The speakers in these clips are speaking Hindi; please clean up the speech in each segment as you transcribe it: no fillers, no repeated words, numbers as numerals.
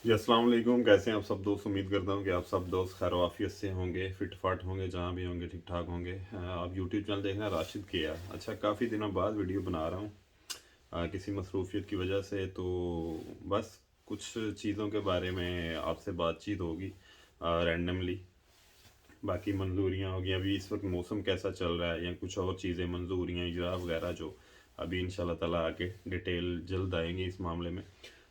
जी अस्सलाम वालेकुम। कैसे हैं आप सब दोस्त? उम्मीद करता हूँ कि आप सब दोस्त खैर वाफियत से होंगे, फिट फाट होंगे, जहाँ भी होंगे ठीक ठाक होंगे। आप यूट्यूब चैनल देख रहे हैं राशिद किया। अच्छा, काफ़ी दिनों बाद वीडियो बना रहा हूँ किसी मसरूफियत की वजह से। तो बस कुछ चीज़ों के बारे में आपसे बातचीत होगी रैंडमली। बाकी मंजूरियाँ होगी, अभी इस वक्त मौसम कैसा चल रहा है या कुछ और चीज़ें, मंजूरियाँ इजरा वगैरह, जो अभी इंशाल्लाह ताला आके डिटेल जल्द आएंगी इस मामले में।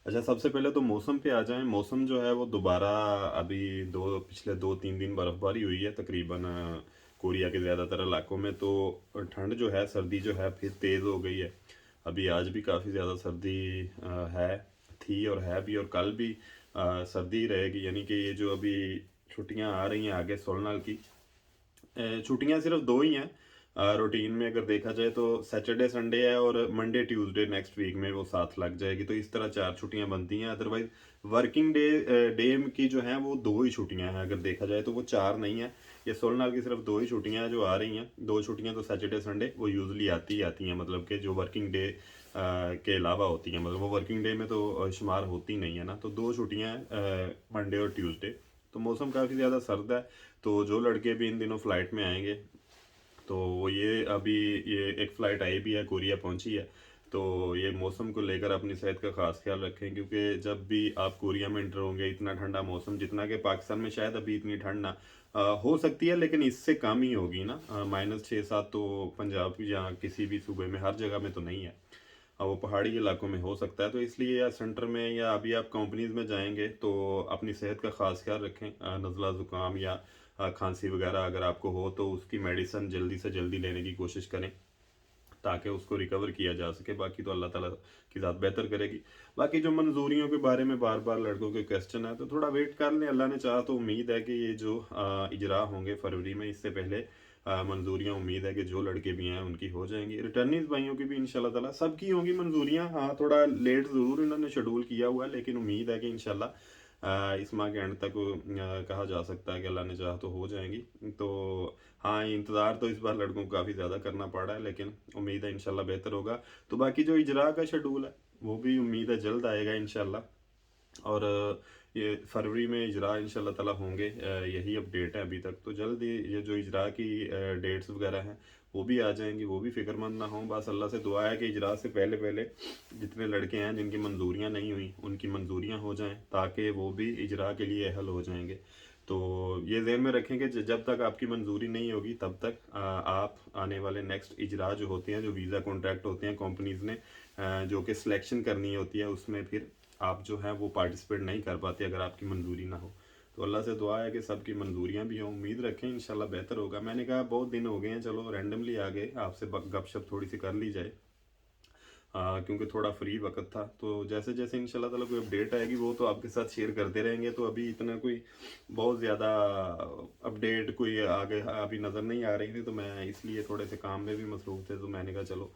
अच्छा, सबसे पहले तो मौसम पे आ जाएं। मौसम जो है वो दोबारा अभी पिछले 2-3 दिन बर्फ़बारी हुई है तकरीबन कोरिया के ज़्यादातर इलाकों में। तो ठंड जो है, सर्दी जो है फिर तेज़ हो गई है। अभी आज भी काफ़ी ज़्यादा सर्दी है, थी और है भी, और कल भी सर्दी रहेगी। यानी कि ये जो अभी छुट्टियां आ रही हैं आगे 16 की, छुट्टियां सिर्फ दो ही हैं रूटीन में अगर देखा जाए तो। सैटरडे संडे है और मंडे ट्यूसडे नेक्स्ट वीक में वो साथ लग जाएगी, तो इस तरह 4 छुट्टियां बनती हैं। अदरवाइज वर्किंग डे की जो हैं वो दो ही छुट्टियां हैं, अगर देखा जाए तो वो चार नहीं है। ये 16 की सिर्फ दो ही छुट्टियां हैं जो आ रही हैं। दो छुट्टियां तो सैटरडे संडे वो यूजली आती ही आती हैं, मतलब कि जो वर्किंग डे के अलावा होती हैं, मतलब वो वर्किंग डे में तो शुमार होती नहीं है ना। तो दो छुट्टियां हैं, मंडे और ट्यूसडे। तो मौसम काफ़ी ज़्यादा सर्द है। तो जो लड़के भी इन दिनों फ़्लाइट में आएंगे, तो ये अभी ये एक फ़्लाइट आई भी है, कोरिया पहुंची है। तो ये मौसम को लेकर अपनी सेहत का ख़ास ख्याल रखें, क्योंकि जब भी आप कोरिया में इंटर होंगे, इतना ठंडा मौसम, जितना कि पाकिस्तान में शायद अभी इतनी ठंड ना हो सकती है, लेकिन इससे कम ही होगी ना। -6-7 तो पंजाब या किसी भी सूबे में, हर जगह में तो नहीं है। वो पहाड़ी इलाकों में हो सकता है। तो इसलिए या सेंटर में या अभी आप कंपनीज में जाएंगे तो अपनी सेहत का ख़ास ख्याल रखें। नज़ला ज़ुकाम या खांसी वगैरह अगर आपको हो तो उसकी मेडिसिन जल्दी से जल्दी लेने की कोशिश करें, ताकि उसको रिकवर किया जा सके। बाकी तो अल्लाह ताला की ज़ात बेहतर करेगी। बाकी जो मंजूरियों के बारे में बार बार लड़कों के क्वेश्चन है, तो थोड़ा वेट कर लें। अल्लाह ने चाहा तो उम्मीद है कि ये जो इजरा होंगे फरवरी में, इससे पहले मंजूरियाँ उम्मीद है कि जो लड़के भी हैं उनकी हो जाएंगी। रिटर्नीज भाइयों की भी इंशाल्लाह ताला सबकी होंगी मंजूरियाँ। हाँ, थोड़ा लेट ज़रूर इन्होंने शेड्यूल किया हुआ है, लेकिन उम्मीद है कि इंशाल्लाह इस माह के एंड तक कहा जा सकता है कि अल्लाह ने चाहा तो हो जाएंगी। तो हाँ, इंतज़ार तो इस बार लड़कों को काफ़ी ज़्यादा करना पड़ा है, लेकिन उम्मीद है इंशाल्लाह बेहतर होगा। तो बाकी जो इजरा का शेड्यूल है वो भी उम्मीद है जल्द आएगा इंशाल्लाह। और ये फरवरी में इजरा इंशाल्लाह ताला होंगे, यही अपडेट है अभी तक। तो जल्द ये जो इजरा की डेट्स वगैरह हैं वो भी आ जाएंगी, वो भी फिक्रमंद ना हो। बस अल्लाह से दुआ है कि इजरा से पहले पहले जितने लड़के हैं जिनकी मंजूरियां नहीं हुई उनकी मंजूरियां हो जाएं, ताकि वो भी इजरा के लिए अहल हो जाएंगे। तो ये ज़हन में रखें कि जब तक आपकी मंजूरी नहीं होगी तब तक आप आने वाले नेक्स्ट इजरा जो होते हैं, जो वीज़ा कॉन्ट्रैक्ट होते हैं कंपनीज ने जो कि सिलेक्शन करनी होती है, उसमें फिर आप जो है वो पार्टिसिपेट नहीं कर पाते अगर आपकी मंजूरी ना हो। तो अल्लाह से दुआ है कि सबकी मंजूरियां भी हों। उम्मीद रखें इंशाल्लाह बेहतर होगा। मैंने कहा बहुत दिन हो गए हैं, चलो रैंडमली आ गए, आपसे गपशप थोड़ी सी कर ली जाए। क्योंकि थोड़ा फ्री वक्त था। तो जैसे जैसे इंशाल्लाह ताला कोई अपडेट आएगी वो तो आपके साथ शेयर करते रहेंगे। तो अभी इतना कोई बहुत ज़्यादा अपडेट कोई आगे अभी नज़र नहीं आ रही थी, तो मैं इसलिए थोड़े से काम में भी मसरूफ़ थे। तो मैंने कहा चलो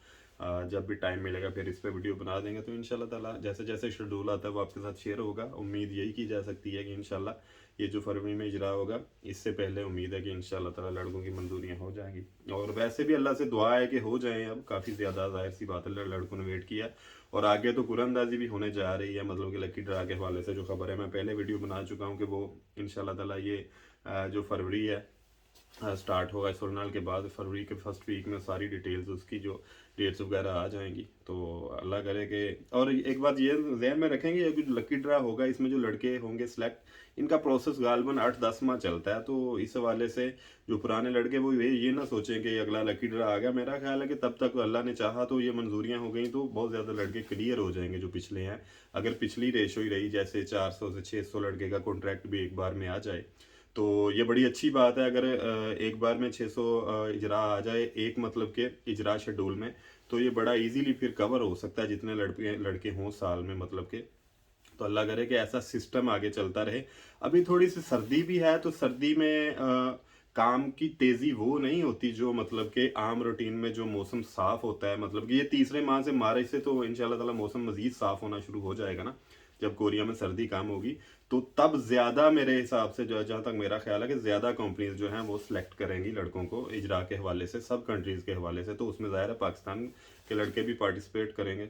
जब भी टाइम मिलेगा फिर इस पर वीडियो बना देंगे। तो इंशाल्लाह ताला जैसे जैसे शेड्यूल आता है वो आपके साथ शेयर होगा। उम्मीद यही की जा सकती है कि इंशाल्लाह ये जो फरवरी में इजरा होगा, इससे पहले उम्मीद है कि इंशाल्लाह ताला लड़कों की मंजूरियाँ हो जाएंगी। और वैसे भी अल्लाह से दुआ है कि हो जाएं। अब काफ़ी ज़्यादा जाहिर सी बात है, लड़कों ने वेट किया। और आगे तो कुरअंदाजी भी होने जा रही है, मतलब कि लकी ड्रा के हवाले से जो खबर है, मैं पहले वीडियो बना चुका हूँ कि वो इंशाल्लाह ताला ये जो फरवरी है स्टार्ट होगा, सोलनाल के बाद फरवरी के फर्स्ट वीक में सारी डिटेल्स उसकी जो डेट्स वगैरह आ जाएंगी। तो अल्लाह करे कि, और एक बात ये जहन में रखेंगे, ये जो लकी ड्रा होगा इसमें जो लड़के होंगे सिलेक्ट, इनका प्रोसेस गालबन 8-10 माह चलता है। तो इस हवाले से जो पुराने लड़के वो ये ना सोचें कि अगला लकी ड्रा आ गया। मेरा ख्याल है कि तब तक अल्लाह ने चाहा तो ये मंजूरियाँ हो गई तो बहुत ज़्यादा लड़के क्लियर हो जाएंगे जो पिछले हैं। अगर पिछली रेशो ही रही जैसे 400 से 600 लड़के का कॉन्ट्रैक्ट भी एक बार में आ जाए, तो ये बड़ी अच्छी बात है। अगर एक बार में 600 इजरा आ जाए एक मतलब के इजरा शेड्यूल में, तो ये बड़ा इजीली फिर कवर हो सकता है जितने लड़के लड़के हों साल में, मतलब के। तो अल्लाह करे कि ऐसा सिस्टम आगे चलता रहे। अभी थोड़ी सी सर्दी भी है, तो सर्दी में काम की तेज़ी वो नहीं होती जो मतलब कि आम रूटीन में जो मौसम साफ़ होता है। मतलब कि ये तीसरे माह से, मार्च से तो इंशाल्लाह ताला मौसम मज़ीद साफ़ होना शुरू हो जाएगा ना, जब कोरिया में सर्दी कम होगी। तो तब ज़्यादा मेरे हिसाब से, जो जहाँ तक मेरा ख्याल है कि ज़्यादा कंपनीज जो हैं वो सिलेक्ट करेंगी लड़कों को इजरा के हवाले से, सब कंट्रीज़ के हवाले से। तो उसमें ज़ाहिर है पाकिस्तान के लड़के भी पार्टिसिपेट करेंगे।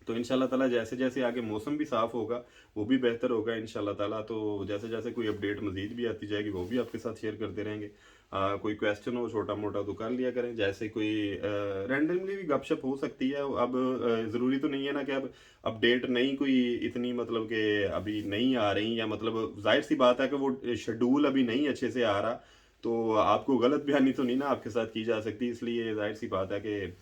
तो इंशाल्लाह ताला जैसे जैसे आगे मौसम भी साफ़ होगा, वो भी बेहतर होगा इंशाल्लाह ताला। तो जैसे जैसे कोई अपडेट मज़ीद भी आती जाएगी, वो भी आपके साथ शेयर करते रहेंगे। कोई क्वेश्चन हो छोटा-मोटा तो कर लिया करें, जैसे कोई रैंडमली भी गपशप हो सकती है। अब ज़रूरी तो नहीं है ना कि अब अपडेट नई कोई इतनी मतलब कि अभी नहीं आ रही, या मतलब ज़ाहिर-सी बात है कि वो शेड्यूल अभी नहीं अच्छे से आ रहा, तो आपको गलत बयानी तो नहीं ना आपके साथ की जा सकती। इसलिए ज़ाहिर-सी बात है कि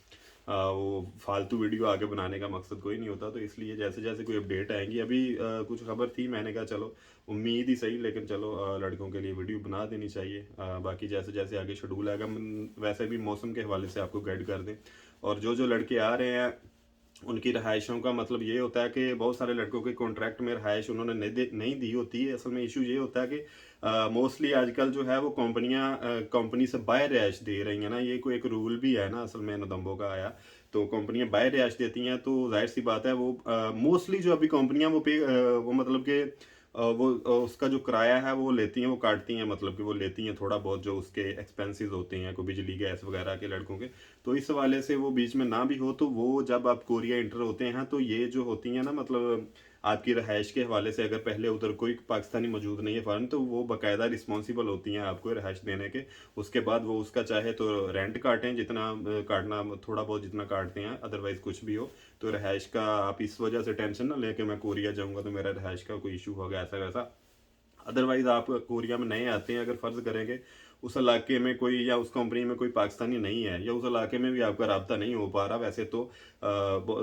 वो फालतू वीडियो आगे बनाने का मकसद कोई नहीं होता। तो इसलिए जैसे जैसे कोई अपडेट आएंगी, अभी कुछ खबर थी, मैंने कहा चलो उम्मीद ही सही, लेकिन चलो लड़कों के लिए वीडियो बना देनी चाहिए। बाकी जैसे जैसे आगे शेड्यूल आएगा, वैसे भी मौसम के हवाले से आपको गाइड कर दें। और जो जो लड़के आ रहे हैं उनकी रहायशों का मतलब ये होता है कि बहुत सारे लड़कों के कॉन्ट्रैक्ट में रहायश उन्होंने नहीं दी होती है। असल में इशू ये होता है कि मोस्टली आजकल जो है वो कंपनियां कंपनी से बाय रिहायश दे रही हैं ना, ये कोई एक रूल भी है ना असल में नदम्बों का आया। तो कंपनियां बाय रिहायश देती हैं, तो जाहिर सी बात है वो मोस्टली जो अभी कंपनियां वो मतलब कि उसका जो किराया है वो लेती हैं, वो काटती हैं, मतलब कि वो लेती हैं थोड़ा बहुत जो उसके एक्सपेंसेस होते हैं, कोई बिजली गैस वगैरह के लड़कों के। तो इस हवाले से वो बीच में ना भी हो, तो वो जब आप कोरिया इंटर होते हैं तो ये जो होती हैं ना, मतलब आपकी रहायश के हवाले से अगर पहले उधर कोई पाकिस्तानी मौजूद नहीं है फॉरन, तो वो बाकायदा रिस्पॉन्सिबल होती हैं आपको रहायश देने के। उसके बाद वो उसका चाहे तो रेंट काटें, जितना काटना थोड़ा बहुत जितना काटते हैं, अदरवाइज कुछ भी हो। तो रहायश का आप इस वजह से टेंशन ना लेके मैं कोरिया जाऊंगा तो मेरा रहायश का कोई इशू होगा ऐसा वैसा। अदरवाइज आप कोरिया में नए आते हैं, अगर फ़र्ज़ करेंगे उस इलाके में कोई, या उस कंपनी में कोई पाकिस्तानी नहीं है, या उस इलाके में भी आपका राब्ता नहीं हो पा रहा, वैसे तो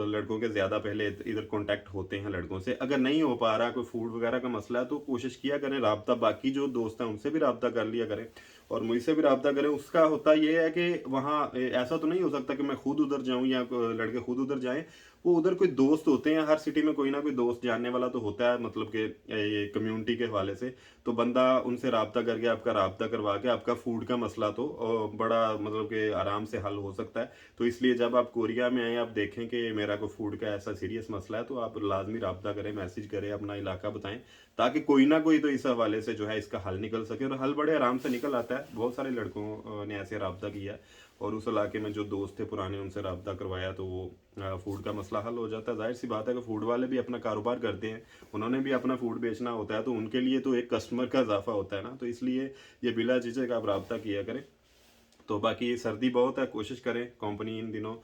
लड़कों के ज़्यादा पहले इधर कांटेक्ट होते हैं लड़कों से। अगर नहीं हो पा रहा, कोई फूड वगैरह का मसला है, तो कोशिश किया करें राब्ता, बाकी जो दोस्त हैं उनसे भी राब्ता कर लिया करें, और मुझसे भी राब्ता करें। उसका होता ये है कि वहाँ ऐसा तो नहीं हो सकता कि मैं खुद उधर जाऊँ या लड़के खुद उधर जाएं। वो उधर कोई दोस्त होते हैं, हर सिटी में कोई ना कोई दोस्त जानने वाला तो होता है, मतलब कि ये कम्युनिटी के हवाले से। तो बंदा उनसे राब्ता करके, आपका राब्ता करवा के, आपका फूड का मसला तो बड़ा मतलब कि आराम से हल हो सकता है। तो इसलिए जब आप कोरिया में आए, आप देखें कि मेरा कोई फूड का ऐसा सीरियस मसला है, तो आप लाजमी राब्ता करें, मैसेज करें, अपना इलाका बताएं, ताकि कोई ना कोई तो इस हवाले से जो है इसका हल निकल सके। और हल बड़े आराम से निकल आता है। बहुत सारे लड़कों ने ऐसे राब्ता किया है, और उस इलाके में जो दोस्त थे पुराने, उनसे राब्ता करवाया, तो वो फूड का मसला हल हो जाता है। जाहिर सी बात है कि फूड वाले भी अपना कारोबार करते हैं, उन्होंने भी अपना फूड बेचना होता है, तो उनके लिए तो एक कस्टमर का इजाफा होता है ना। तो इसलिए ये बिला झिझक आप राब्ता किया करें। तो बाकी सर्दी बहुत है, कोशिश करें कंपनी इन दिनों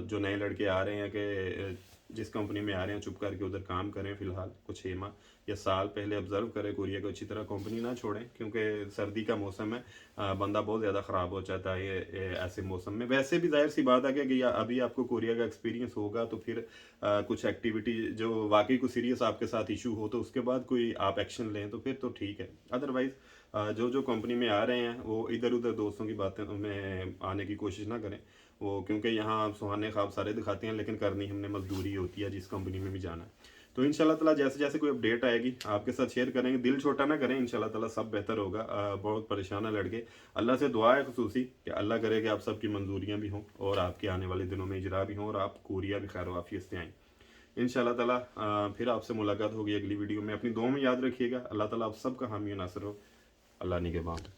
जो नए लड़के आ रहे हैं कि जिस कंपनी में आ रहे हैं चुप करके उधर काम करें फ़िलहाल कुछ 6 माह या साल पहले ऑब्जर्व करें कोरिया को अच्छी तरह, कंपनी ना छोड़ें, क्योंकि सर्दी का मौसम है। बंदा बहुत ज़्यादा ख़राब हो जाता है ये ऐसे मौसम में। वैसे भी जाहिर सी बात है कि अभी आपको कोरिया का एक्सपीरियंस होगा, तो फिर कुछ एक्टिविटी जो वाकई को सीरियस आपके साथ इशू हो, तो उसके बाद कोई आप एक्शन लें तो फिर तो ठीक है। अदरवाइज़ जो जो कंपनी में आ रहे हैं वो इधर उधर दोस्तों की बातें में आने की कोशिश ना करें। वो क्योंकि यहाँ सुहाने ख्वाब सारे दिखाते हैं, लेकिन करनी हमने मजदूरी होती है जिस कंपनी में भी जाना है। तो इंशाल्लाह ताला जैसे जैसे कोई अपडेट आएगी आपके साथ शेयर करेंगे। दिल छोटा ना करें, इंशाल्लाह ताला सब बेहतर होगा। बहुत परेशान है लड़के, अल्लाह से दुआ है खुसूसी कि अल्लाह करे कि आप सबकी मंजूरियाँ भी हों, और आपके आने वाले दिनों में इजरा भी हों, और आप कोरिया भी खैर वाफियत से आएँ इंशाल्लाह ताला। फिर आपसे मुलाकात होगी अगली वीडियो में। अपनी दुआ में याद रखिएगा। अल्लाह ताला आप सबका हामी नासर हो। अल्लाह निगहबान।